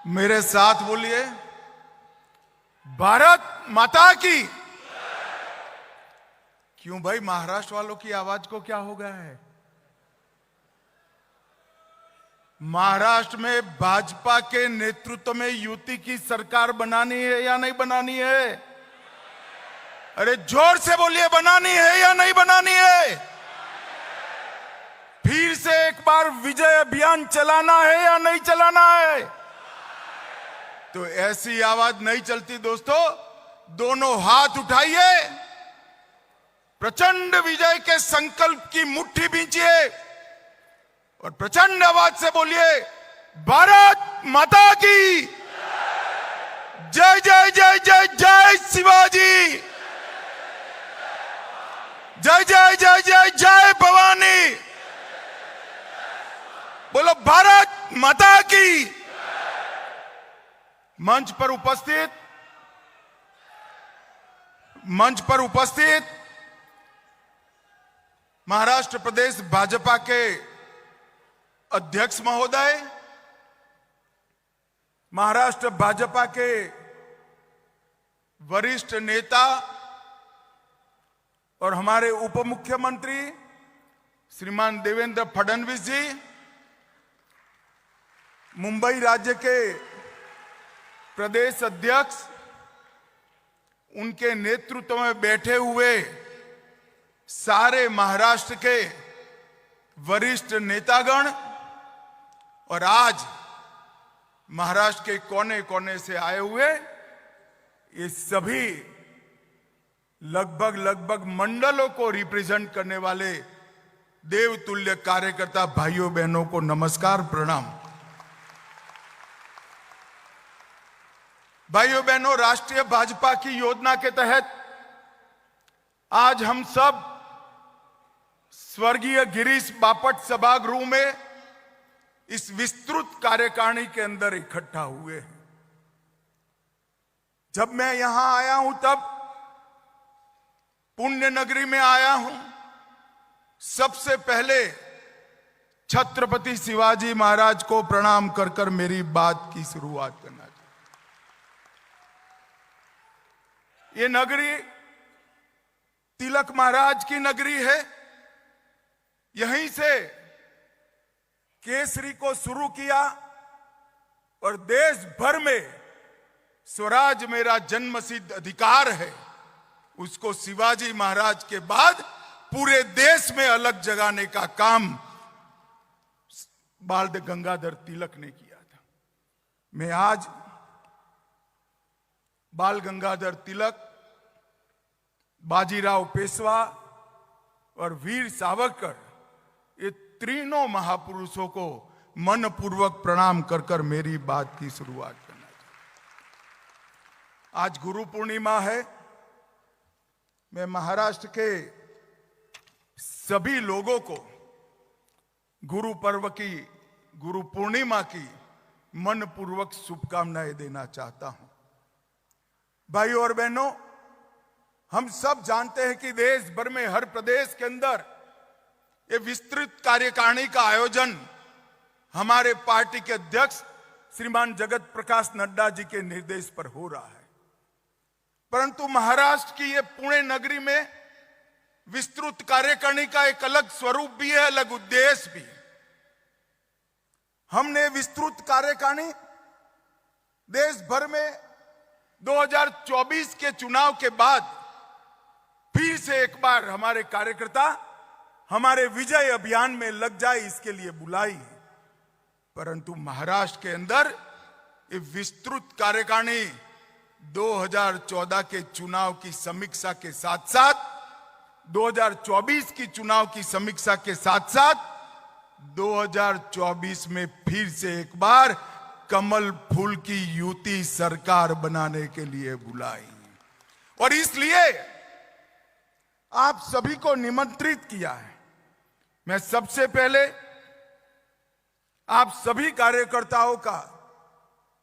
मेरे साथ बोलिए, भारत माता की। क्यों भाई, महाराष्ट्र वालों की आवाज को क्या हो गया है? महाराष्ट्र में भाजपा के नेतृत्व में युति की सरकार बनानी है या नहीं बनानी है? अरे जोर से बोलिए, बनानी है या नहीं बनानी है? फिर से एक बार विजय अभियान चलाना है या नहीं चलाना है? तो ऐसी आवाज नहीं चलती दोस्तों। दोनों हाथ उठाइए, प्रचंड विजय के संकल्प की मुट्ठी बींचिए और प्रचंड आवाज से बोलिए, भारत माता की जय जय जय जय जय शिवाजी, जय जय जय जय जय भवानी। बोलो भारत माता की। मंच पर उपस्थित महाराष्ट्र प्रदेश भाजपा के अध्यक्ष महोदय, महाराष्ट्र भाजपा के वरिष्ठ नेता और हमारे उप मुख्यमंत्री श्रीमान देवेंद्र फडणवीस जी, मुंबई राज्य के प्रदेश अध्यक्ष, उनके नेतृत्व में बैठे हुए सारे महाराष्ट्र के वरिष्ठ नेतागण और आज महाराष्ट्र के कोने कोने से आए हुए ये सभी लगभग मंडलों को रिप्रेजेंट करने वाले देवतुल्य कार्यकर्ता भाइयों बहनों को नमस्कार, प्रणाम। भाइयों बहनों, राष्ट्रीय भाजपा की योजना के तहत आज हम सब स्वर्गीय गिरीश बापट सभागृह में इस विस्तृत कार्यकारिणी के अंदर इकट्ठा हुए हैं। जब मैं यहां आया हूं तब पुण्य नगरी में आया हूं। सबसे पहले छत्रपति शिवाजी महाराज को प्रणाम कर कर मेरी बात की शुरुआत करना चाहिए। ये नगरी तिलक महाराज की नगरी है। यहीं से केसरी को शुरू किया और देश भर में स्वराज मेरा जन्मसिद्ध अधिकार है, उसको शिवाजी महाराज के बाद पूरे देश में अलग जगाने का काम बाल गंगाधर तिलक ने किया था। मैं आज बाल गंगाधर तिलक, बाजीराव पेशवा और वीर सावरकर, ये तीनों महापुरुषों को मनपूर्वक प्रणाम कर कर मेरी बात की शुरुआत करना चाहिए। आज गुरु पूर्णिमा है। मैं महाराष्ट्र के सभी लोगों को गुरु पर्व की, गुरु पूर्णिमा की मनपूर्वक शुभकामनाएं देना चाहता हूं। भाइयों और बहनों, हम सब जानते हैं कि देश भर में हर प्रदेश के अंदर ये विस्तृत कार्यकारिणी का आयोजन हमारे पार्टी के अध्यक्ष श्रीमान जगत प्रकाश नड्डा जी के निर्देश पर हो रहा है। परंतु महाराष्ट्र की ये पुणे नगरी में विस्तृत कार्यकारिणी का एक अलग स्वरूप भी है, अलग उद्देश्य भी। हमने विस्तृत कार्यकारिणी देश भर में 2024 के चुनाव के बाद फिर से एक बार हमारे कार्यकर्ता हमारे विजय अभियान में लग जाए, इसके लिए बुलाई है। परंतु महाराष्ट्र के अंदर ये विस्तृत कार्यकारिणी 2014 के चुनाव की समीक्षा के साथ साथ 2024 की चुनाव की समीक्षा के साथ साथ 2024 में फिर से एक बार कमल फूल की युति सरकार बनाने के लिए बुलाई और इसलिए आप सभी को निमंत्रित किया है। मैं सबसे पहले आप सभी कार्यकर्ताओं का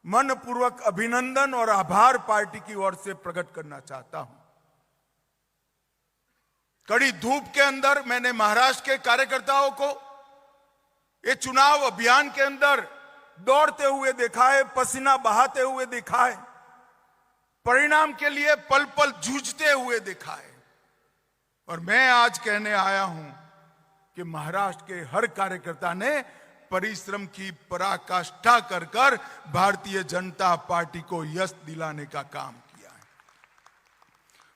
मनपूर्वक अभिनंदन और आभार पार्टी की ओर से प्रकट करना चाहता हूं। कड़ी धूप के अंदर मैंने महाराष्ट्र के कार्यकर्ताओं को ये चुनाव अभियान के अंदर दौड़ते हुए देखा है, पसीना बहाते हुए देखा है, परिणाम के लिए पल पल जूझते हुए देखा है। और मैं आज कहने आया हूं कि महाराष्ट्र के हर कार्यकर्ता ने परिश्रम की पराकाष्ठा कर कर भारतीय जनता पार्टी को यश दिलाने का काम किया है।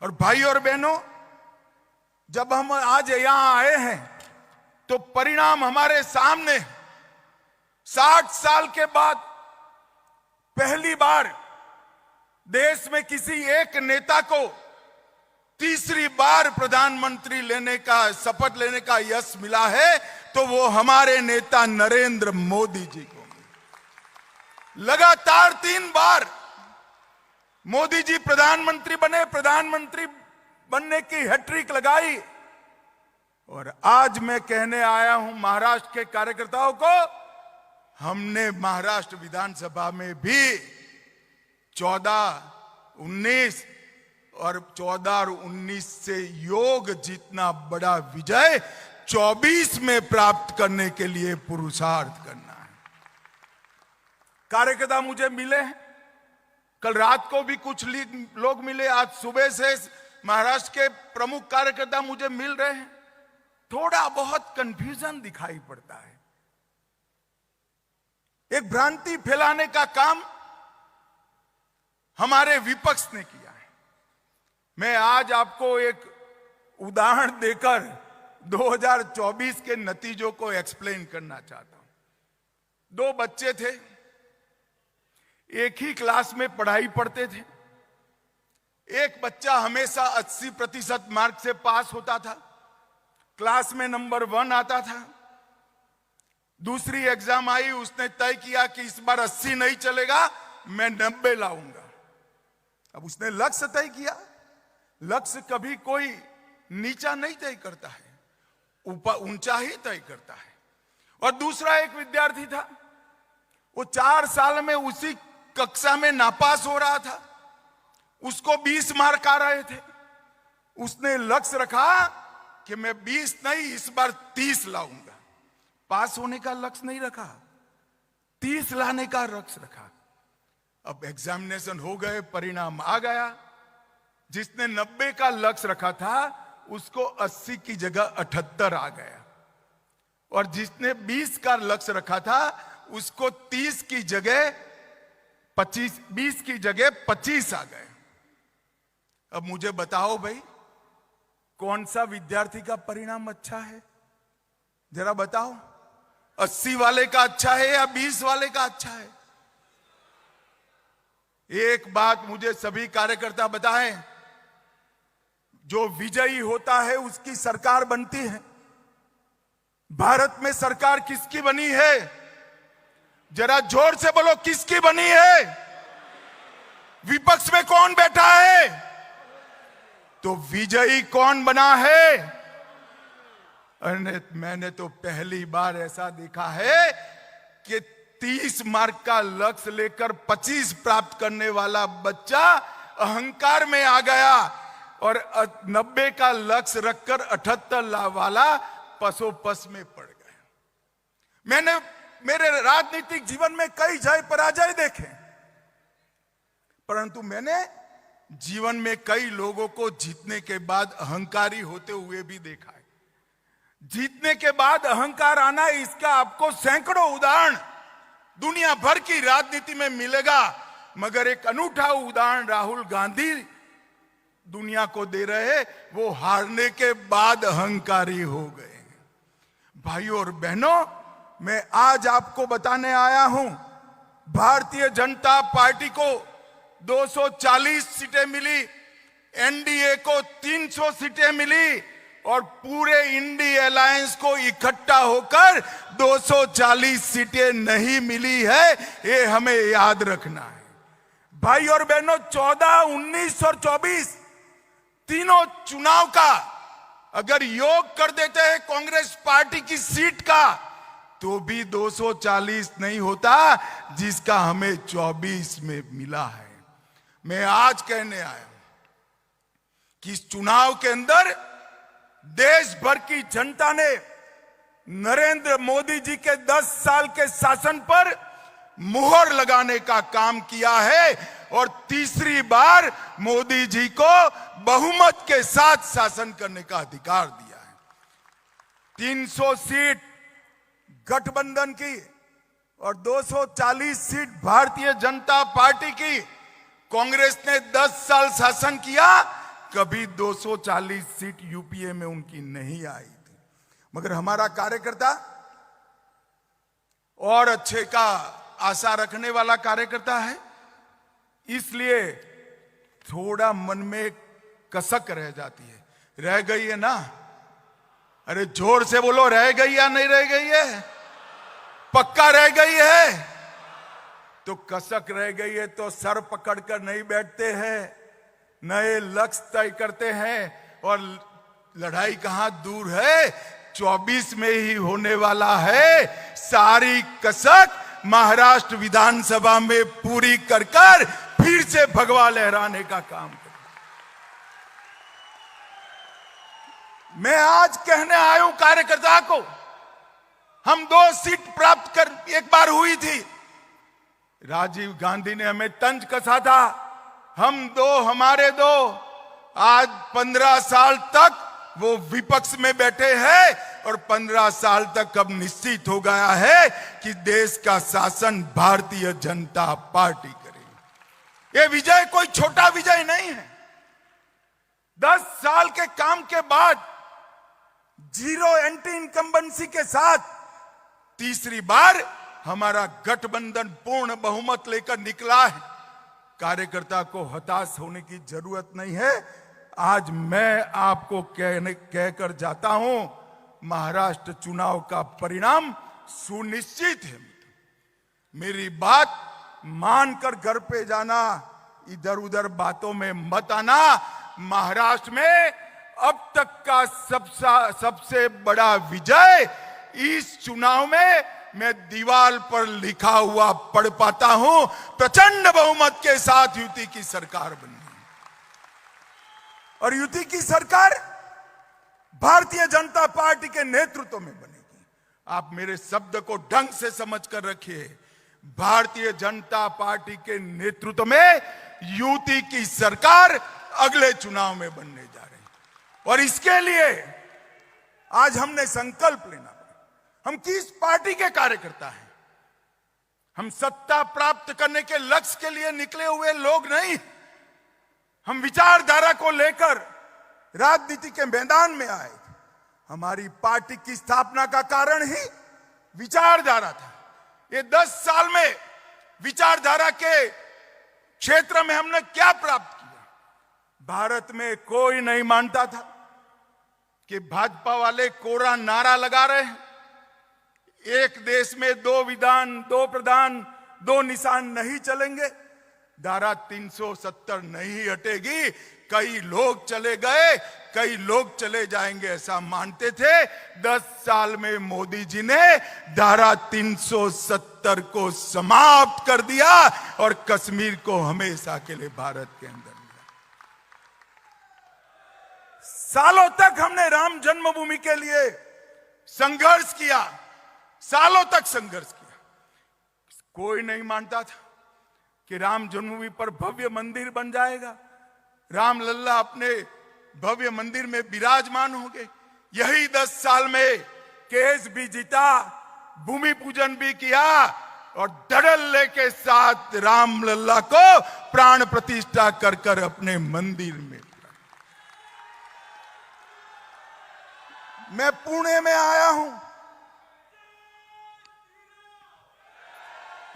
और भाई और बहनों, जब हम आज यहां आए हैं तो परिणाम हमारे सामने। 60 साल के बाद पहली बार देश में किसी एक नेता को तीसरी बार प्रधानमंत्री शपथ लेने का यश मिला है, तो वो हमारे नेता नरेंद्र मोदी जी को। लगातार 3 बार मोदी जी प्रधानमंत्री बने, प्रधानमंत्री बनने की हैट्रिक लगाई। और आज मैं कहने आया हूं महाराष्ट्र के कार्यकर्ताओं को, हमने महाराष्ट्र विधानसभा में भी 14, 19 और 14 और 19 से योग जितना बड़ा विजय 24 में प्राप्त करने के लिए पुरुषार्थ करना है। कार्यकर्ता मुझे मिले हैं, कल रात को भी कुछ लोग मिले, आज सुबह से महाराष्ट्र के प्रमुख कार्यकर्ता मुझे मिल रहे हैं। थोड़ा बहुत कंफ्यूजन दिखाई पड़ता है। एक भ्रांति फैलाने का काम हमारे विपक्ष ने किया है। मैं आज आपको एक उदाहरण देकर 2024 के नतीजों को एक्सप्लेन करना चाहता हूं। 2 बच्चे थे, एक ही क्लास में पढ़ाई पढ़ते थे। एक बच्चा हमेशा 80% मार्क से पास होता था, क्लास में नंबर 1 आता था। दूसरी एग्जाम आई, उसने तय किया कि इस बार 80 नहीं चलेगा, मैं 90 लाऊंगा। अब उसने लक्ष्य तय किया। लक्ष्य कभी कोई नीचा नहीं तय करता है, ऊंचा ही तय करता है। और दूसरा एक विद्यार्थी था, वो 4 साल में उसी कक्षा में नापास हो रहा था, उसको 20 मार्क आ रहे थे। उसने लक्ष्य रखा कि मैं 20 नहीं, इस बार 30 लाऊंगा। पास होने का लक्ष्य नहीं रखा, 30 लाने का लक्ष्य रखा। अब एग्जामिनेशन हो गए, परिणाम आ गया। जिसने 90 का लक्ष्य रखा था उसको 80 की जगह 78 आ गया, और जिसने 20 का लक्ष्य रखा था उसको 30 की जगह 25, 20 की जगह 25 आ गए। अब मुझे बताओ भाई, कौन सा विद्यार्थी का परिणाम अच्छा है? जरा बताओ, 80 वाले का अच्छा है या 20 वाले का अच्छा है? एक बात मुझे सभी कार्यकर्ता बताएं, जो विजयी होता है उसकी सरकार बनती है। भारत में सरकार किसकी बनी है? जरा जोर से बोलो, किसकी बनी है? विपक्ष में कौन बैठा है? तो विजयी कौन बना है? अरे मैंने तो पहली बार ऐसा देखा है कि 30 मार्क का लक्ष्य लेकर 25 प्राप्त करने वाला बच्चा अहंकार में आ गया, और 90 का लक्ष्य रखकर 78 वाला पसोपस में पड़ गया। मैंने मेरे राजनीतिक जीवन में कई जय पराजय देखे, परंतु मैंने जीवन में कई लोगों को जीतने के बाद अहंकारी होते हुए भी देखा है। जीतने के बाद अहंकार आना, इसका आपको सैकड़ों उदाहरण दुनिया भर की राजनीति में मिलेगा, मगर एक अनूठा उदाहरण राहुल गांधी दुनिया को दे रहे, वो हारने के बाद अहंकारी हो गए। भाइयों और बहनों, मैं आज आपको बताने आया हूं, भारतीय जनता पार्टी को 240 सीटें मिली, एनडीए को 300 सीटें मिली, और पूरे इंडी अलायंस को इकट्ठा होकर 240 सीटें नहीं मिली है, ये हमें याद रखना है। भाई और बहनों, 14, 19 और 24 तीनों चुनाव का अगर योग कर देते हैं कांग्रेस पार्टी की सीट का, तो भी 240 नहीं होता, जिसका हमें 24 में मिला है। मैं आज कहने आया कि इस चुनाव के अंदर देश भर की जनता ने नरेंद्र मोदी जी के 10 साल के शासन पर मुहर लगाने का काम किया है और तीसरी बार मोदी जी को बहुमत के साथ शासन करने का अधिकार दिया है। 300 सीट गठबंधन की और 240 सीट भारतीय जनता पार्टी की। कांग्रेस ने 10 साल शासन किया, कभी 240 सीट यूपीए में उनकी नहीं आई थी। मगर हमारा कार्यकर्ता और अच्छे का आशा रखने वाला कार्यकर्ता है, इसलिए थोड़ा मन में कसक रह जाती है। रह गई है ना? अरे जोर से बोलो, रह गई या नहीं रह गई है? पक्का रह गई है? तो कसक रह गई है तो सर पकड़कर नहीं बैठते हैं, नए लक्ष्य तय करते हैं। और लड़ाई कहां दूर है, 24 में ही होने वाला है। सारी कसक महाराष्ट्र विधानसभा में पूरी कर फिर से भगवा लहराने का काम करें। मैं आज कहने आया हूं कार्यकर्ता को, हम 2 सीट प्राप्त कर एक बार हुई थी, राजीव गांधी ने हमें तंज कसा था, हम 2 हमारे 2। आज 15 साल तक वो विपक्ष में बैठे हैं और 15 साल तक अब निश्चित हो गया है कि देश का शासन भारतीय जनता पार्टी करेगी। ये विजय कोई छोटा विजय नहीं है। 10 साल के काम के बाद 0 एंटी इनकम्बेंसी के साथ तीसरी बार हमारा गठबंधन पूर्ण बहुमत लेकर निकला है। कार्यकर्ता को हताश होने की जरूरत नहीं है। आज मैं आपको कहकर जाता हूं, महाराष्ट्र चुनाव का परिणाम सुनिश्चित है। मेरी बात मानकर घर पे जाना, इधर उधर बातों में मत आना। महाराष्ट्र में अब तक का सबसे बड़ा विजय इस चुनाव में मैं दीवार पर लिखा हुआ पढ़ पाता हूं, प्रचंड बहुमत के साथ युति की सरकार बनी और युति की सरकार भारतीय जनता पार्टी के नेतृत्व में बनेगी। आप मेरे शब्द को ढंग से समझ कर रखिए, भारतीय जनता पार्टी के नेतृत्व में युति की सरकार अगले चुनाव में बनने जा रही है। और इसके लिए आज हमने संकल्प लेना पड़ा। हम किस पार्टी के कार्यकर्ता हैं? हम सत्ता प्राप्त करने के लक्ष्य के लिए निकले हुए लोग नहीं। हम विचारधारा को लेकर राजनीति के मैदान में आए थे। हमारी पार्टी की स्थापना का कारण ही विचारधारा था। ये 10 साल में विचारधारा के क्षेत्र में हमने क्या प्राप्त किया? भारत में कोई नहीं मानता था कि भाजपा वाले कोरा नारा लगा रहे हैं, एक देश में 2 विधान 2 प्रधान 2 निशान नहीं चलेंगे, धारा 370 नहीं हटेगी। कई लोग चले गए, कई लोग चले जाएंगे, ऐसा मानते थे। 10 साल में मोदी जी ने धारा 370 को समाप्त कर दिया और कश्मीर को हमेशा के लिए भारत के अंदर लिया। सालों तक हमने राम जन्मभूमि के लिए संघर्ष किया, सालों तक संघर्ष किया। कोई नहीं मानता था कि राम जन्मभूमि पर भव्य मंदिर बन जाएगा, राम लल्ला अपने भव्य मंदिर में विराजमान होंगे। यही 10 साल में केस भी जीता, भूमि पूजन भी किया और धड़ल्ले के साथ राम लल्ला को प्राण प्रतिष्ठा कर कर अपने मंदिर में। मैं पुणे में आया हूं,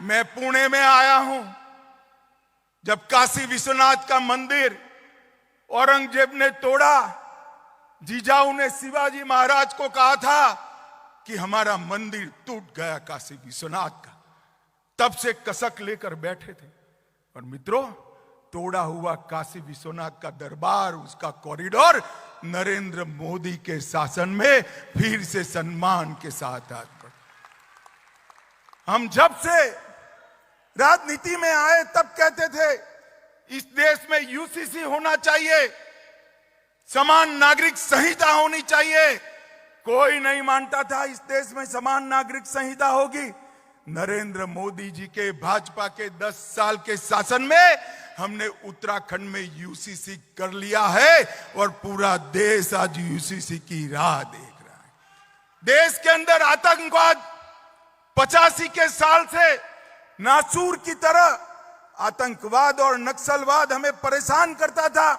मैं पुणे में आया हूं जब काशी विश्वनाथ का मंदिर औरंगजेब ने तोड़ा। जीजाऊ ने शिवाजी महाराज को कहा था कि हमारा मंदिर टूट गया काशी विश्वनाथ का, तब से कसक लेकर बैठे थे। और मित्रों, तोड़ा हुआ काशी विश्वनाथ का दरबार, उसका कॉरिडोर नरेंद्र मोदी के शासन में फिर से सम्मान के साथ आज बढ़। हम जब से राजनीति में आए तब कहते थे इस देश में यूसीसी होना चाहिए, समान नागरिक संहिता होनी चाहिए। कोई नहीं मानता था इस देश में समान नागरिक संहिता होगी। नरेंद्र मोदी जी के भाजपा के 10 साल के शासन में हमने उत्तराखंड में यूसीसी कर लिया है और पूरा देश आज यूसीसी की राह देख रहा है। देश के अंदर आतंकवाद 85 के साल से नासूर की तरह आतंकवाद और नक्सलवाद हमें परेशान करता था।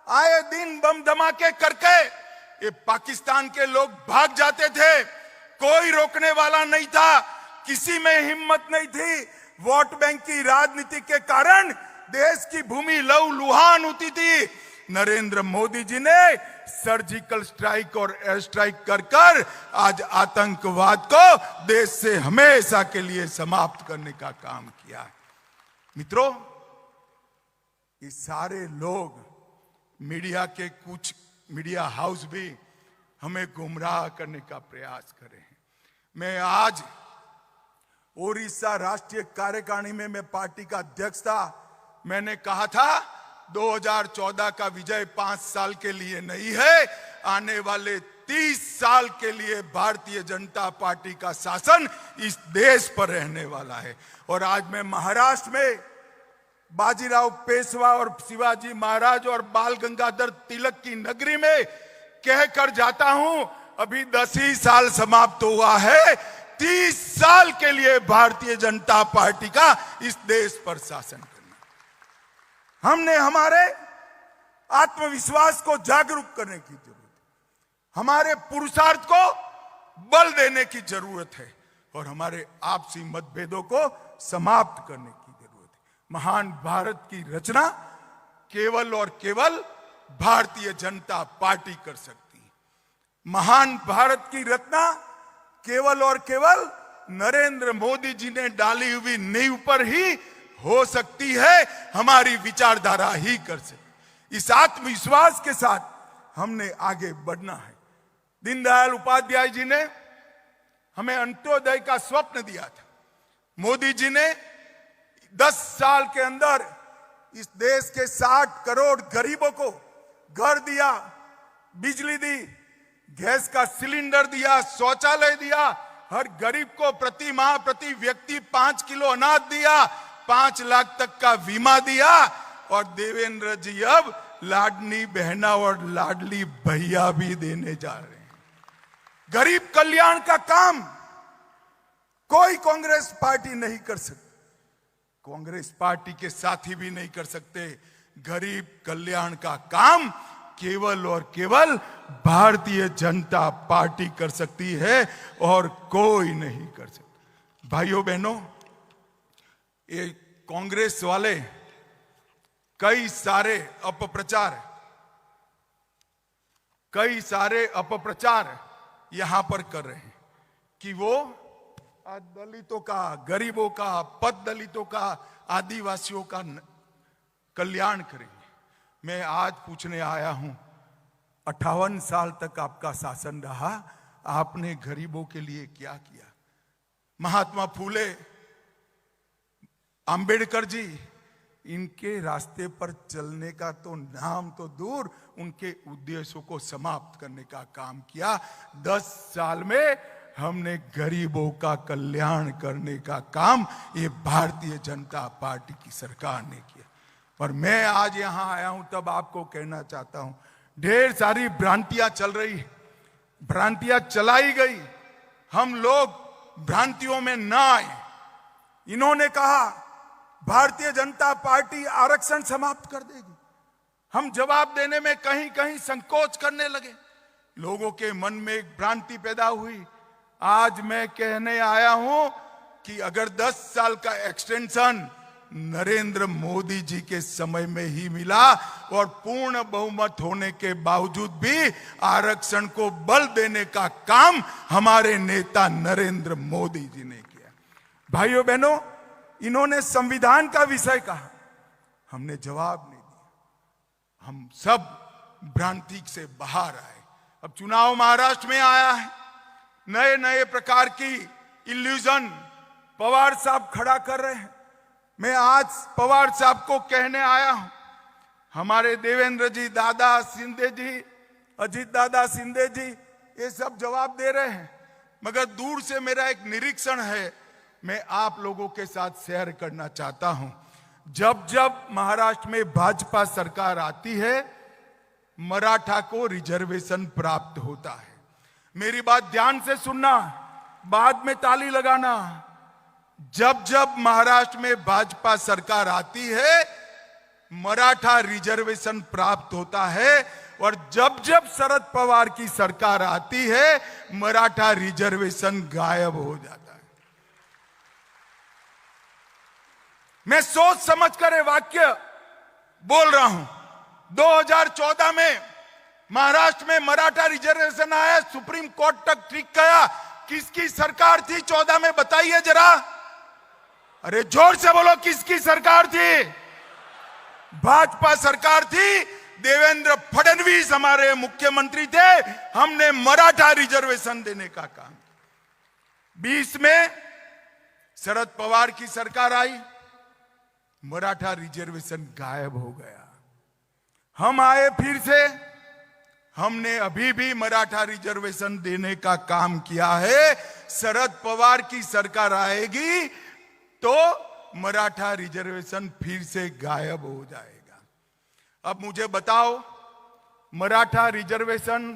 आए दिन बम धमाके करके ये पाकिस्तान के लोग भाग जाते थे, कोई रोकने वाला नहीं था, किसी में हिम्मत नहीं थी। वोट बैंक की राजनीति के कारण देश की भूमि लहूलुहान होती थी। नरेंद्र मोदी जी ने सर्जिकल स्ट्राइक और एयर स्ट्राइक कर कर आज आतंकवाद को देश से हमेशा के लिए समाप्त करने का काम किया है। मित्रों, ये सारे लोग मीडिया के कुछ मीडिया हाउस भी हमें गुमराह करने का प्रयास कर रहे हैं। मैं आज ओडिशा राष्ट्रीय कार्यकारिणी में मैं पार्टी का अध्यक्ष था। मैंने कहा था 2014 का विजय 5 साल के लिए नहीं है, आने वाले 30 साल के लिए भारतीय जनता पार्टी का शासन इस देश पर रहने वाला है। और आज मैं महाराष्ट्र में बाजीराव पेशवा और शिवाजी महाराज और बाल गंगाधर तिलक की नगरी में कहकर जाता हूं, अभी 10 ही साल समाप्त हुआ है, 30 साल के लिए भारतीय जनता पार्टी का इस देश पर शासन करना। हमने हमारे आत्मविश्वास को जागरूक करने की जरूरत है, हमारे पुरुषार्थ को बल देने की जरूरत है और हमारे आपसी मतभेदों को समाप्त करने की जरूरत है। महान भारत की रचना केवल और केवल भारतीय जनता पार्टी कर सकती है। महान भारत की रचना केवल और केवल नरेंद्र मोदी जी ने डाली हुई नींव पर ही हो सकती है, हमारी विचारधारा ही कर सकती। इस आत्मविश्वास के साथ हमने आगे बढ़ना है। दीनदयाल उपाध्याय जी ने हमें अंत्योदय का स्वप्न दिया था। मोदी जी ने 10 साल के अंदर इस देश के 60 करोड़ गरीबों को घर दिया, बिजली दी, गैस का सिलेंडर दिया, शौचालय दिया, हर गरीब को प्रति माह प्रति व्यक्ति 5 किलो अनाज दिया, 5 लाख तक का बीमा दिया और देवेंद्र जी अब लाडली बहना और लाडली भैया भी देने जा रहे हैं। गरीब कल्याण का काम कोई कांग्रेस पार्टी नहीं कर सकती, कांग्रेस पार्टी के साथी भी नहीं कर सकते। गरीब कल्याण का काम केवल और केवल भारतीय जनता पार्टी कर सकती है और कोई नहीं कर सकता। भाइयों बहनों, ये कांग्रेस वाले कई सारे अपप्रचार यहां पर कर रहे हैं कि वो दलितों का, गरीबों का, पद दलितों का, आदिवासियों का कल्याण करेंगे। मैं आज पूछने आया हूं, 58 साल तक आपका शासन रहा, आपने गरीबों के लिए क्या किया? महात्मा फूले, अंबेडकर जी, इनके रास्ते पर चलने का तो नाम तो दूर, उनके उद्देश्यों को समाप्त करने का काम किया। 10 साल में हमने गरीबों का कल्याण करने का काम ये भारतीय जनता पार्टी की सरकार ने किया। और मैं आज यहां आया हूं तब आपको कहना चाहता हूं, ढेर सारी भ्रांतियां चल रही, भ्रांतियां चलाई गई, हम लोग भ्रांतियों में ना आए। इन्होंने कहा भारतीय जनता पार्टी आरक्षण समाप्त कर देगी, हम जवाब देने में कहीं कहीं संकोच करने लगे, लोगों के मन में एक भ्रांति पैदा हुई। आज मैं कहने आया हूं कि अगर 10 साल का एक्सटेंशन नरेंद्र मोदी जी के समय में ही मिला और पूर्ण बहुमत होने के बावजूद भी आरक्षण को बल देने का काम हमारे नेता नरेंद्र मोदी जी ने किया। भाइयों बहनों, इन्होंने संविधान का विषय कहा, हमने जवाब नहीं दिया। हम सब भ्रांति से बाहर आए। अब चुनाव महाराष्ट्र में आया है, नए नए प्रकार की इल्यूजन पवार साहब खड़ा कर रहे हैं। मैं आज पवार साहब को कहने आया हूं, हमारे देवेंद्र जी, दादा शिंदे जी, अजीत दादा शिंदे जी, ये सब जवाब दे रहे हैं, मगर दूर से मेरा एक निरीक्षण है, मैं आप लोगों के साथ शेयर करना चाहता हूं। जब जब महाराष्ट्र में भाजपा सरकार आती है, मराठा को रिजर्वेशन प्राप्त होता है। मेरी बात ध्यान से सुनना, बाद में ताली लगाना। जब जब महाराष्ट्र में भाजपा सरकार आती है, मराठा रिजर्वेशन प्राप्त होता है, और जब जब शरद पवार की सरकार आती है, मराठा रिजर्वेशन गायब हो जाता है। मैं सोच समझ कर ये वाक्य बोल रहा हूं। 2014 में महाराष्ट्र में मराठा रिजर्वेशन आया, सुप्रीम कोर्ट तक ठीक गया। किसकी सरकार थी 14 में, बताइए जरा। अरे जोर से बोलो, किसकी सरकार थी? भाजपा सरकार थी। देवेंद्र फडणवीस हमारे मुख्यमंत्री थे। हमने मराठा रिजर्वेशन देने का काम। 20 में शरद पवार की सरकार आई, मराठा रिजर्वेशन गायब हो गया। हम आए फिर से, हमने अभी भी मराठा रिजर्वेशन देने का काम किया है। शरद पवार की सरकार आएगी तो मराठा रिजर्वेशन फिर से गायब हो जाएगा। अब मुझे बताओ, मराठा रिजर्वेशन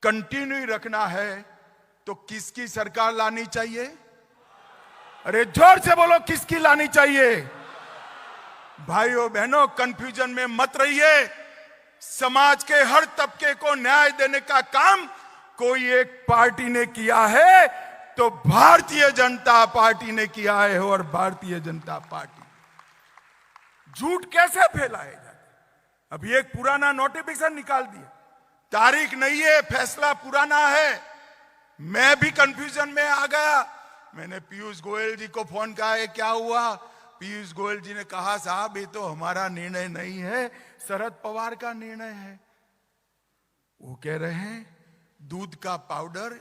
कंटिन्यू रखना है तो किसकी सरकार लानी चाहिए? अरे जोर से बोलो, किसकी लानी चाहिए? भाइयों बहनों, कंफ्यूजन में मत रहिए। समाज के हर तबके को न्याय देने का काम कोई एक पार्टी ने किया है तो भारतीय जनता पार्टी ने किया है। और भारतीय जनता पार्टी झूठ कैसे फैलाए जाते? अभी एक पुराना नोटिफिकेशन निकाल दिया, तारीख नहीं है, फैसला पुराना है। मैं भी कंफ्यूजन में आ गया। मैंने पीयूष गोयल जी को फोन किया, है क्या हुआ? पीयूष गोयल जी ने कहा, साहब ये तो हमारा निर्णय नहीं है, शरद पवार का निर्णय है। वो कह रहे हैं दूध का पाउडर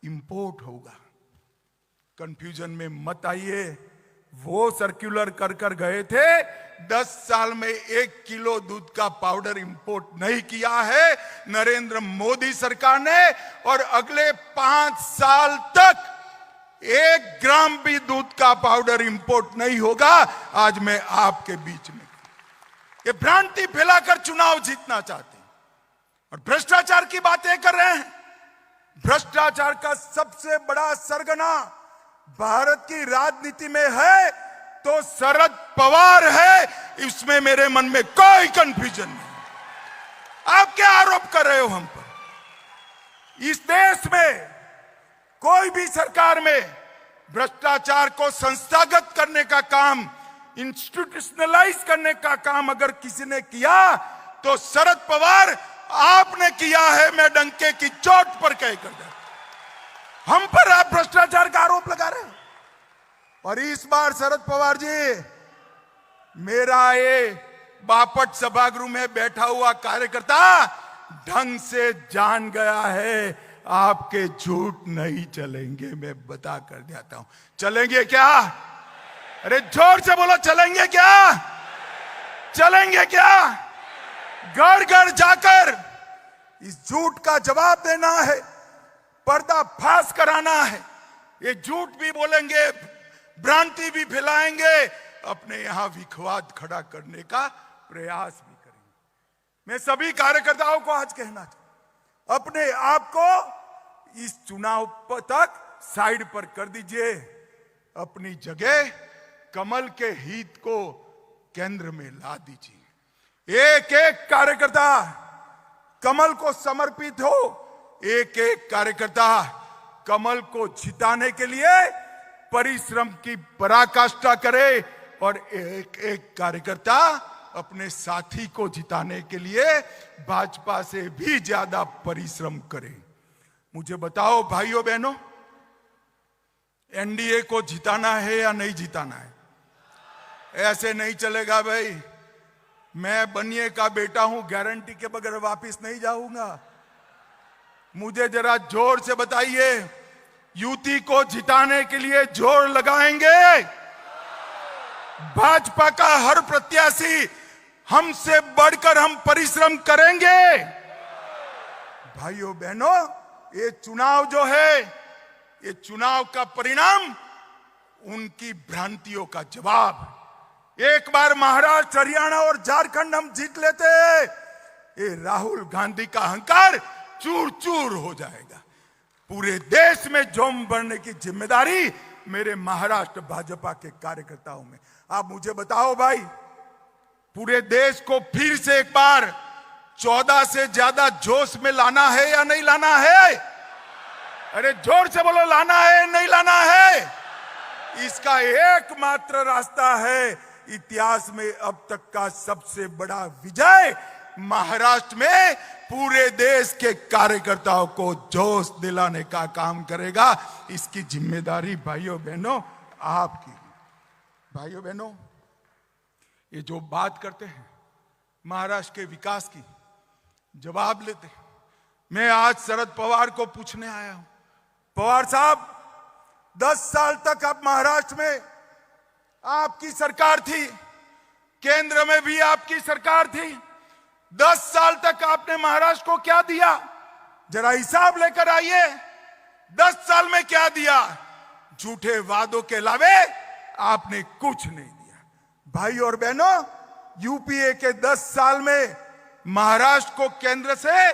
इंपोर्ट होगा। कंफ्यूजन में मत आइए। वो सर्कुलर कर गए थे, 10 साल में 1 किलो दूध का पाउडर इंपोर्ट नहीं किया है नरेंद्र मोदी सरकार ने। और अगले 5 साल तक 1 ग्राम भी दूध का पाउडर इंपोर्ट नहीं होगा। आज मैं आपके बीच में ये भ्रांति फैलाकर चुनाव जीतना चाहते हैं और भ्रष्टाचार की बातें कर रहे हैं। भ्रष्टाचार का सबसे बड़ा सरगना भारत की राजनीति में है तो शरद पवार है। इसमें मेरे मन में कोई कंफ्यूजन नहीं। आप क्या आरोप कर रहे हो हम पर? इस देश में कोई भी सरकार में भ्रष्टाचार को संस्थागत करने का काम, इंस्टीट्यूशनलाइज करने का काम अगर किसी ने किया तो शरद पवार आपने किया है। मैं डंके की चोट पर कह कर हम पर आप भ्रष्टाचार का आरोप लगा रहे हैं। और इस बार शरद पवार जी, मेरा ये बापट सभागृह में बैठा हुआ कार्यकर्ता ढंग से जान गया है, आपके झूठ नहीं चलेंगे। मैं बता कर जाता हूं। चलेंगे क्या? अरे जोर से बोलो, चलेंगे क्या? चलेंगे क्या? घर घर जाकर इस झूठ का जवाब देना है, पर्दाफाश कराना है। ये झूठ भी बोलेंगे, भ्रांति भी फैलाएंगे, अपने यहां विखवाद खड़ा करने का प्रयास भी करेंगे। मैं सभी कार्यकर्ताओं को आज कहना चाहता हूं, अपने आप को इस चुनाव तक साइड पर कर दीजिए। अपनी जगह कमल के हित को केंद्र में ला दीजिए। एक एक कार्यकर्ता कमल को समर्पित हो। एक एक कार्यकर्ता कमल को जिताने के लिए परिश्रम की पराकाष्ठा करे और एक एक कार्यकर्ता अपने साथी को जिताने के लिए भाजपा से भी ज्यादा परिश्रम करे। मुझे बताओ भाइयों बहनों, एनडीए को जिताना है या नहीं जिताना है? ऐसे नहीं चलेगा भाई। मैं बनिए का बेटा हूं, गारंटी के बगैर वापस नहीं जाऊंगा। मुझे जरा जोर से बताइए, युति को जिताने के लिए जोर लगाएंगे? भाजपा का हर प्रत्याशी हमसे बढ़कर हम परिश्रम करेंगे। भाइयों बहनों, ये चुनाव जो है, ये चुनाव का परिणाम उनकी भ्रांतियों का जवाब। एक बार महाराष्ट्र, हरियाणा और झारखंड हम जीत लेते, ये राहुल गांधी का अहंकार चूर चूर हो जाएगा। पूरे देश में जोम भरने की जिम्मेदारी मेरे महाराष्ट्र भाजपा के कार्यकर्ताओं में। आप मुझे बताओ भाई, पूरे देश को फिर से एक बार 14 से ज्यादा जोश में लाना है या नहीं लाना है? अरे जोर से बोलो, लाना है नहीं लाना है? इसका एकमात्र रास्ता है इतिहास में अब तक का सबसे बड़ा विजय। महाराष्ट्र में पूरे देश के कार्यकर्ताओं को जोश दिलाने का काम करेगा। इसकी जिम्मेदारी भाइयों बहनों आपकी। भाइयों बहनों, ये जो बात करते हैं महाराष्ट्र के विकास की, जवाब लेते हैं। मैं आज शरद पवार को पूछने आया हूं, पवार साहब 10 साल तक आप महाराष्ट्र में आपकी सरकार थी, केंद्र में भी आपकी सरकार थी, 10 साल तक आपने महाराष्ट्र को क्या दिया? जरा हिसाब लेकर आइए, 10 साल में क्या दिया? झूठे वादों के अलावे आपने कुछ नहीं दिया। भाई और बहनों, यूपीए के 10 साल में महाराष्ट्र को केंद्र से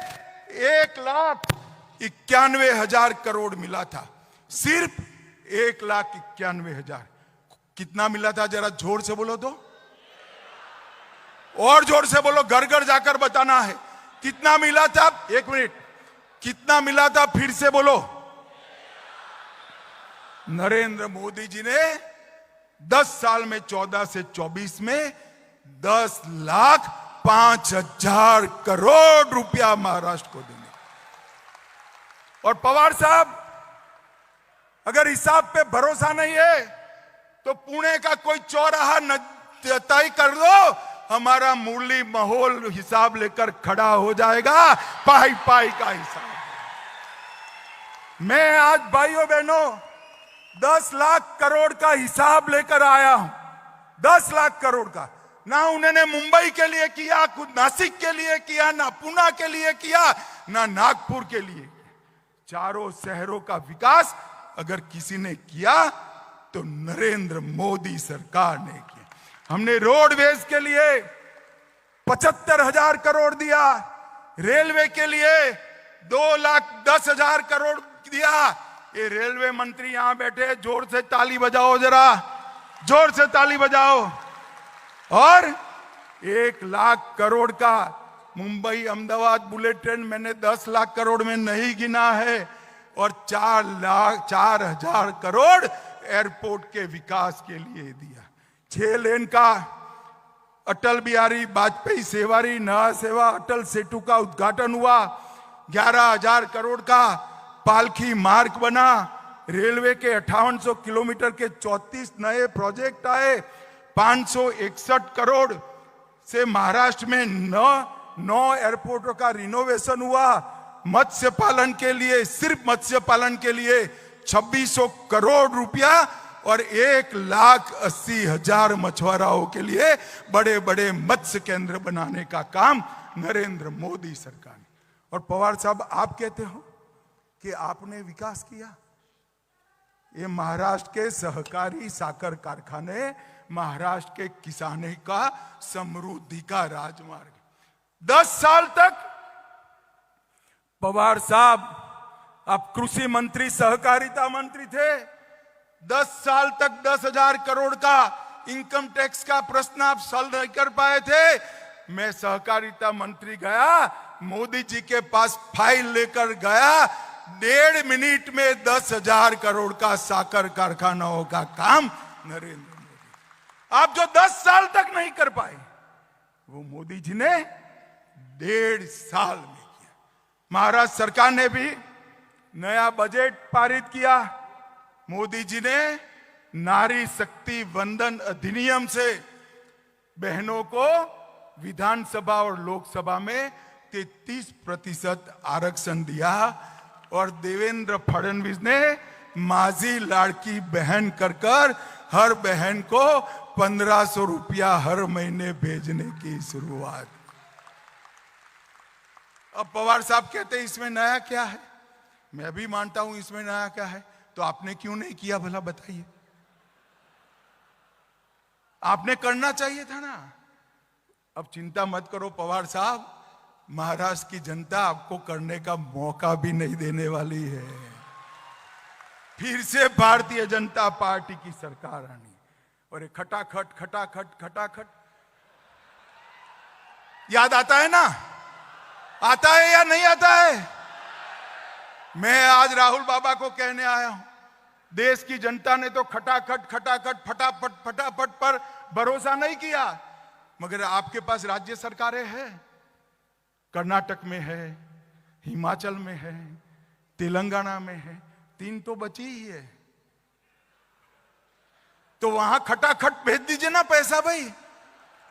1,91,000 करोड़ मिला था। सिर्फ 1,91,000। कितना मिला था? जरा जोर से बोलो तो, और जोर से बोलो, घर घर जाकर बताना है कितना मिला था। 1 मिनट, कितना मिला था? फिर से बोलो। नरेंद्र मोदी जी ने 10 साल में 14 से 24 में 10,05,000 करोड़ रुपया महाराष्ट्र को देंगे। और पवार साहब, अगर हिसाब पे भरोसा नहीं है तो पुणे का कोई चौराहा तय कर दो, हमारा मुरली माहौल हिसाब लेकर खड़ा हो जाएगा, पाई पाई का हिसाब। मैं आज भाइयों बहनों 10 लाख करोड़ का हिसाब लेकर आया हूं। 10 लाख करोड़ का। ना उन्होंने मुंबई के लिए किया, खुद नासिक के लिए किया, ना पुणे के लिए किया, ना नागपुर के लिए। चारों शहरों का विकास अगर किसी ने किया तो नरेंद्र मोदी सरकार ने किया। हमने रोडवेज के लिए 75,000 करोड़ दिया, रेलवे के लिए 2,10,000 करोड़ दिया। ये रेलवे मंत्री यहां बैठे, जोर से ताली बजाओ, जरा जोर से ताली बजाओ। और 1,00,000 करोड़ का मुंबई अहमदाबाद बुलेट ट्रेन मैंने 10 लाख करोड़ में नहीं गिना है। और 4,04,000 करोड़ एयरपोर्ट के विकास के लिए दिया। 6 लेन का अटल बिहारी वाजपेयी सेवारी नया सेवा अटल सेतु का उद्घाटन हुआ। 11,000 करोड़ का पालखी मार्ग बना। रेलवे के 5800 किलोमीटर के 34 नए प्रोजेक्ट आए। 561 करोड़ से महाराष्ट्र में 9 एयरपोर्टों का रिनोवेशन हुआ। मत्स्य पालन के लिए, सिर्फ मत्स्य पालन के लिए 2600 करोड़ रुपया और 1,80,000 मछुआरों के लिए बड़े बड़े मत्स्य केंद्र बनाने का काम नरेंद्र मोदी सरकार ने। और पवार साहब, आप कहते हो कि आपने विकास किया। ये महाराष्ट्र के सहकारी साकर कारखाने, महाराष्ट्र के किसानों का समृद्धि का राजमार्ग। 10 साल तक पवार साहब आप कृषि मंत्री, सहकारिता मंत्री थे। 10 साल तक 10,000 करोड़ का इनकम टैक्स का प्रश्न आप सॉल्व नहीं कर पाए थे। मैं सहकारिता मंत्री गया, मोदी जी के पास फाइल लेकर गया, 1.5 मिनट में 10,000 करोड़ का साकर कारखानाओं का काम नरेंद्र मोदी। आप जो 10 साल तक नहीं कर पाए, वो मोदी जी ने 1.5 साल में किया। महाराष्ट्र सरकार ने भी नया बजट पारित किया। मोदी जी ने नारी शक्ति वंदन अधिनियम से बहनों को विधानसभा और लोकसभा में 33% आरक्षण दिया। और देवेंद्र फडणवीस ने माझी लाड़की बहन कर हर बहन को 1,500 रुपया हर महीने भेजने की शुरुआत। अब पवार साहब कहते हैं इसमें नया क्या है। मैं भी मानता हूं इसमें नया क्या है, तो आपने क्यों नहीं किया भला बताइए। आपने करना चाहिए था ना। अब चिंता मत करो पवार साहब, महाराष्ट्र की जनता आपको करने का मौका भी नहीं देने वाली है। फिर से भारतीय जनता पार्टी की सरकार आनी और ये खटाखट खटाखट खटाखट याद आता है ना? आता है या नहीं आता है? मैं आज राहुल बाबा को कहने आया हूं, देश की जनता ने तो खटाखट खटाखट फटाफट फटाफट पर भरोसा नहीं किया, मगर आपके पास राज्य सरकारें हैं। कर्नाटक में है, हिमाचल में है, तेलंगाना में है, 3 तो बची ही है। तो वहां खटाखट भेज दीजिए ना पैसा भाई।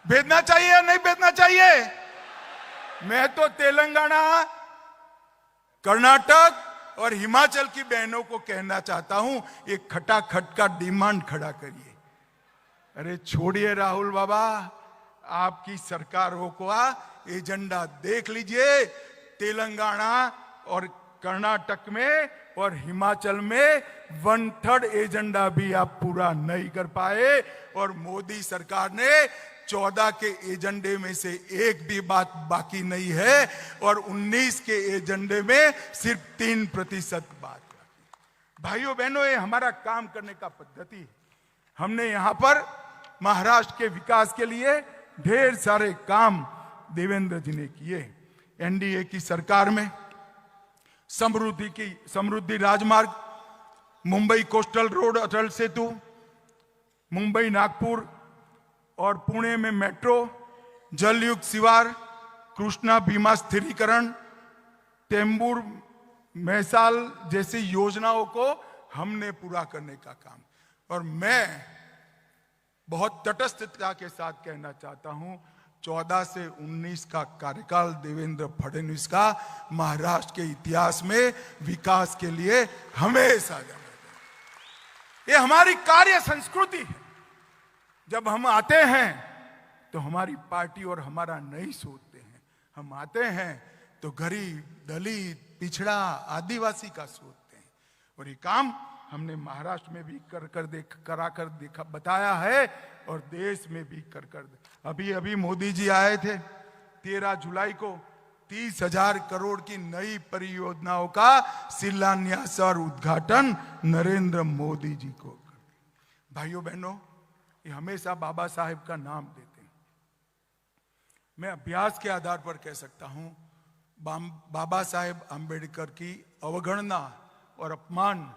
भेजना चाहिए या नहीं भेजना चाहिए? मैं तो तेलंगाना, कर्नाटक और हिमाचल की बहनों को कहना चाहता हूं, एक खटाखट का डिमांड खड़ा करिए। अरे छोड़िए राहुल बाबा, आपकी सरकारों का एजेंडा देख लीजिए। तेलंगाना और कर्नाटक में और हिमाचल में 1/3 एजेंडा भी आप पूरा नहीं कर पाए, और मोदी सरकार ने 14 के एजेंडे में से एक भी बात बाकी नहीं है, और 19 के एजेंडे में सिर्फ 3% बात बाकी। भाइयों बहनों, ये हमारा काम करने का पद्धति है। हमने यहां पर महाराष्ट्र के विकास के लिए ढेर सारे काम देवेंद्र जी ने किए। एनडीए की सरकार में समृद्धि राजमार्ग, मुंबई कोस्टल रोड अटल सेतु, मुंबई नागपुर और पुणे में मेट्रो, जलयुक्त शिवार, कृष्णा भीमा स्थिरीकरण, तेंबूर मैसाल जैसी योजनाओं को हमने पूरा करने का काम। और मैं बहुत तटस्थता के साथ कहना चाहता हूं, 14 से 19 का कार्यकाल देवेंद्र फडणवीस का महाराष्ट्र के इतिहास में विकास के लिए हमेशा जाना है। ये हमारी कार्य संस्कृति है। जब हम आते हैं तो हमारी पार्टी और हमारा नहीं सोचते हैं। हम आते हैं तो गरीब, दलित, पिछड़ा, आदिवासी का सोचते हैं। और ये काम हमने महाराष्ट्र में भी कराकर देखा, बताया है, और देश में भी कर अभी मोदी जी आए थे 13 जुलाई को 30,000 करोड़ की नई परियोजनाओं का शिलान्यास और उद्घाटन नरेंद्र मोदी जी को। भाइयों बहनों, ये हमेशा बाबा साहेब का नाम देते हैं। मैं अभ्यास के आधार पर कह सकता हूं, बाबा साहेब आंबेडकर की अवगणना और अपमान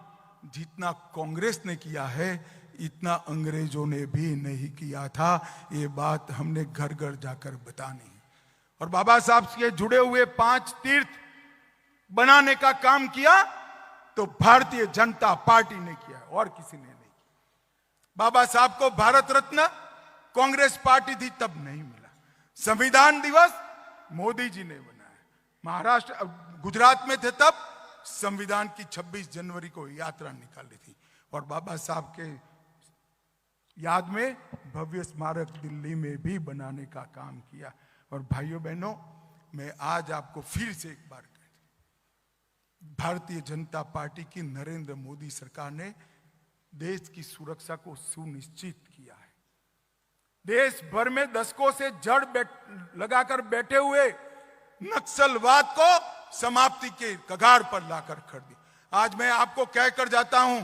जितना कांग्रेस ने किया है, इतना अंग्रेजों ने भी नहीं किया था। ये बात हमने घर घर जाकर बतानी है। और बाबा साहब से जुड़े हुए 5 तीर्थ बनाने का काम किया तो भारतीय जनता पार्टी ने किया, और किसी ने नहीं किया। बाबा साहब को भारत रत्न कांग्रेस पार्टी थी तब नहीं मिला। संविधान दिवस मोदी जी ने बनाया। महाराष्ट्र, गुजरात में थे तब संविधान की 26 जनवरी को यात्रा निकाली थी, और बाबा साहब के याद में भव्य स्मारक दिल्ली में भी बनाने का काम किया। और भाइयों बहनों, मैं आज आपको फिर से एक बार भारतीय जनता पार्टी की नरेंद्र मोदी सरकार ने देश की सुरक्षा को सुनिश्चित किया है। देश भर में दशकों से जड़ लगाकर बैठे हुए नक्सलवाद को समाप्ति के कगार पर लाकर खड़ दी। आज मैं आपको कहकर जाता हूं,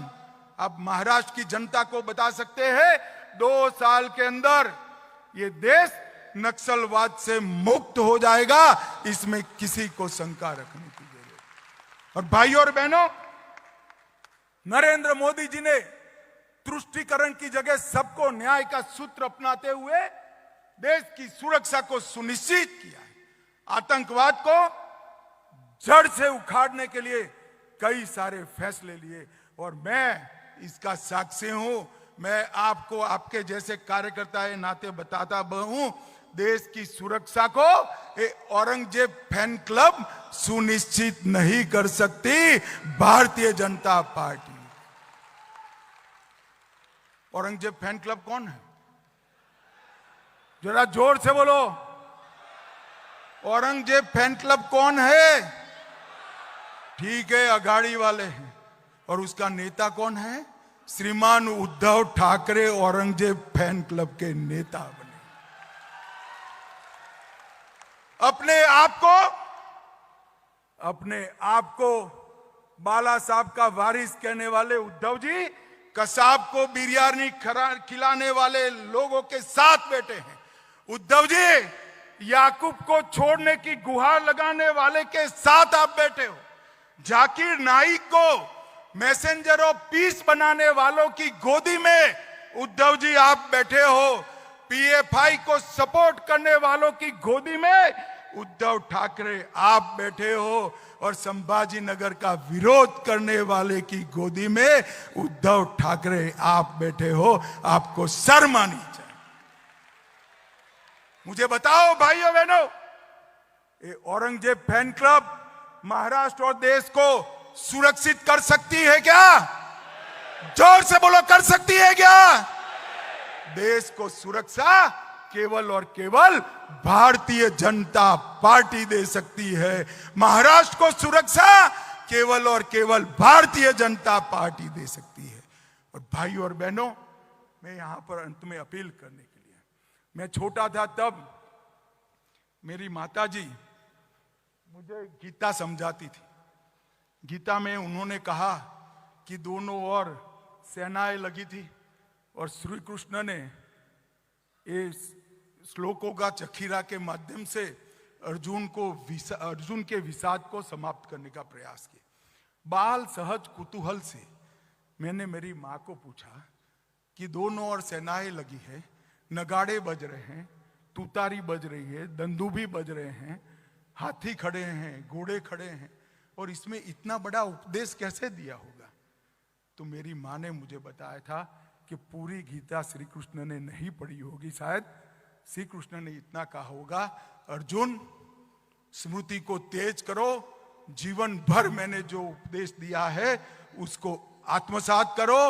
अब महाराष्ट्र की जनता को बता सकते हैं, 2 साल के अंदर ये देश नक्सलवाद से मुक्त हो जाएगा। इसमें किसी को शंका रखने की जरूरत। और भाइयों और बहनों, नरेंद्र मोदी जी ने तुष्टीकरण की जगह सबको न्याय का सूत्र अपनाते हुए देश की सुरक्षा को सुनिश्चित किया है। आतंकवाद को जड़ से उखाड़ने के लिए कई सारे फैसले लिए, और मैं इसका साक्षी हूं। मैं आपको आपके जैसे कार्यकर्ता के नाते बताता हूं, देश की सुरक्षा को औरंगजेब फैन क्लब सुनिश्चित नहीं कर सकती, Bharatiya Janata party. Aurangzeb fan club कौन है? जरा जोर से बोलो। औरंगजेब फैन क्लब कौन है? ठीक है, अघाड़ी वाले हैं। और उसका नेता कौन है? श्रीमान उद्धव ठाकरे औरंगजेब फैन क्लब के नेता बने। अपने आप को बाला साहब का वारिस कहने वाले उद्धव जी कसाब को बिरयानी खिलाने वाले लोगों के साथ बैठे हैं। उद्धव जी याकूब को छोड़ने की गुहार लगाने वाले के साथ आप बैठे हो। जाकिर नाइक को मैसेंजर ऑफ पीस बनाने वालों की गोदी में उद्धव जी आप बैठे हो। पीएफआई को सपोर्ट करने वालों की गोदी में उद्धव ठाकरे आप बैठे हो। और संभाजी नगर का विरोध करने वाले की गोदी में उद्धव ठाकरे आप बैठे हो। आपको शर्म आनी चाहिए। मुझे बताओ भाइयों बहनों, ये औरंगजेब फैन क्लब महाराष्ट्र और देश को सुरक्षित कर सकती है क्या? जोर से बोलो, कर सकती है क्या? देश को सुरक्षा केवल और केवल भारतीय जनता पार्टी दे सकती है। महाराष्ट्र को सुरक्षा केवल और केवल भारतीय जनता पार्टी दे सकती है। और भाई और बहनों, मैं यहां पर अंत में अपील करने के लिए, मैं छोटा था तब मेरी माताजी मुझे गीता समझाती थी। गीता में उन्होंने कहा कि दोनों ओर सेनाएं लगी थी और श्री कृष्ण ने इस श्लोकों का चखीरा के माध्यम से अर्जुन के विषाद को समाप्त करने का प्रयास किया। बाल सहज कुतूहल से मैंने मेरी माँ को पूछा कि दोनों ओर सेनाएं लगी है, नगाड़े बज रहे हैं, तुतारी बज रही है, दंदूभी बज रहे हैं, हाथी खड़े हैं, घोड़े खड़े हैं, और इसमें इतना बड़ा उपदेश कैसे दिया होगा? तो मेरी माँ ने मुझे बताया था कि पूरी गीता श्री कृष्ण ने नहीं पढ़ी होगी। शायद श्री कृष्ण ने इतना कहा होगा, अर्जुन स्मृति को तेज करो, जीवन भर मैंने जो उपदेश दिया है उसको आत्मसात करो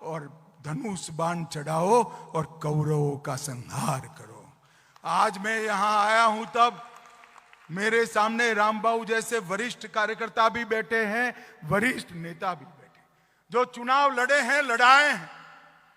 और धनुष बाण चढ़ाओ और कौरवों का संहार करो। आज मैं यहां आया हूं तब मेरे सामने रामबाबू जैसे वरिष्ठ कार्यकर्ता भी बैठे हैं, वरिष्ठ नेता भी बैठे, जो चुनाव लड़े हैं, लड़ाए हैं।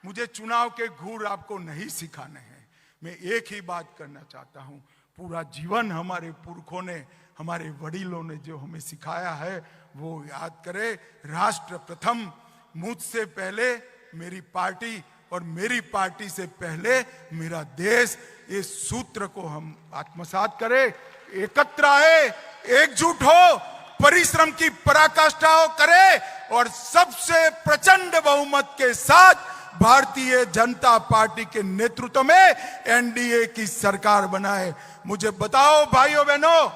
मुझे चुनाव के घूर आपको नहीं सिखाने हैं। मैं एक ही बात करना चाहता हूं, पूरा जीवन हमारे पुरखों ने, हमारे वडीलों ने जो हमें सिखाया है वो याद करें। राष्ट्र प्रथम, मुझसे पहले मेरी पार्टी और मेरी पार्टी से पहले मेरा देश, इस सूत्र को हम आत्मसात करें। एकत्र आए, एकजुट हो, परिश्रम की पराकाष्ठा करे और सबसे प्रचंड बहुमत के साथ भारतीय जनता पार्टी के नेतृत्व में एनडीए की सरकार बनाए। मुझे बताओ भाइयों बहनों,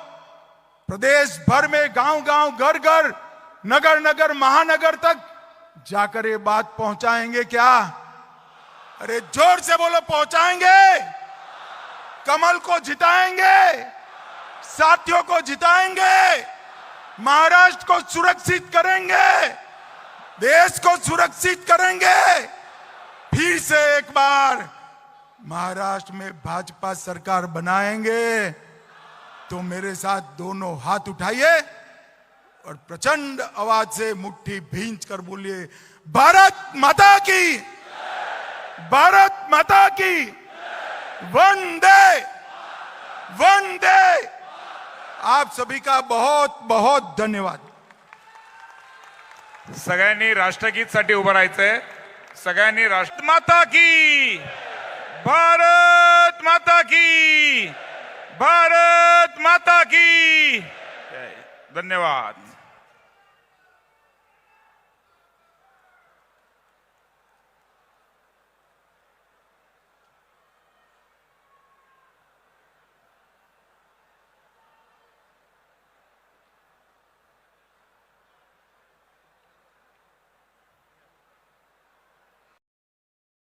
प्रदेश भर में गांव गांव, घर घर, नगर नगर, महानगर तक जाकर ये बात पहुंचाएंगे क्या? अरे जोर से बोलो, पहुंचाएंगे? कमल को जिताएंगे, साथियों को जिताएंगे, महाराष्ट्र को सुरक्षित करेंगे, देश को सुरक्षित करेंगे। फिर से एक बार महाराष्ट्र में भाजपा सरकार बनाएंगे तो मेरे साथ दोनों हाथ उठाइए और प्रचंड आवाज से मुट्ठी भींच कर बोलिए, भारत माता की, भारत माता की, वंदे वंदे। आप सभी का बहुत बहुत धन्यवाद। सगळ्यांनी राष्ट्रगीतसाठी उभं राहायचंय। सगळ्यांनी राष्ट्र माता की, भारत माता की, भारत माता की। धन्यवाद।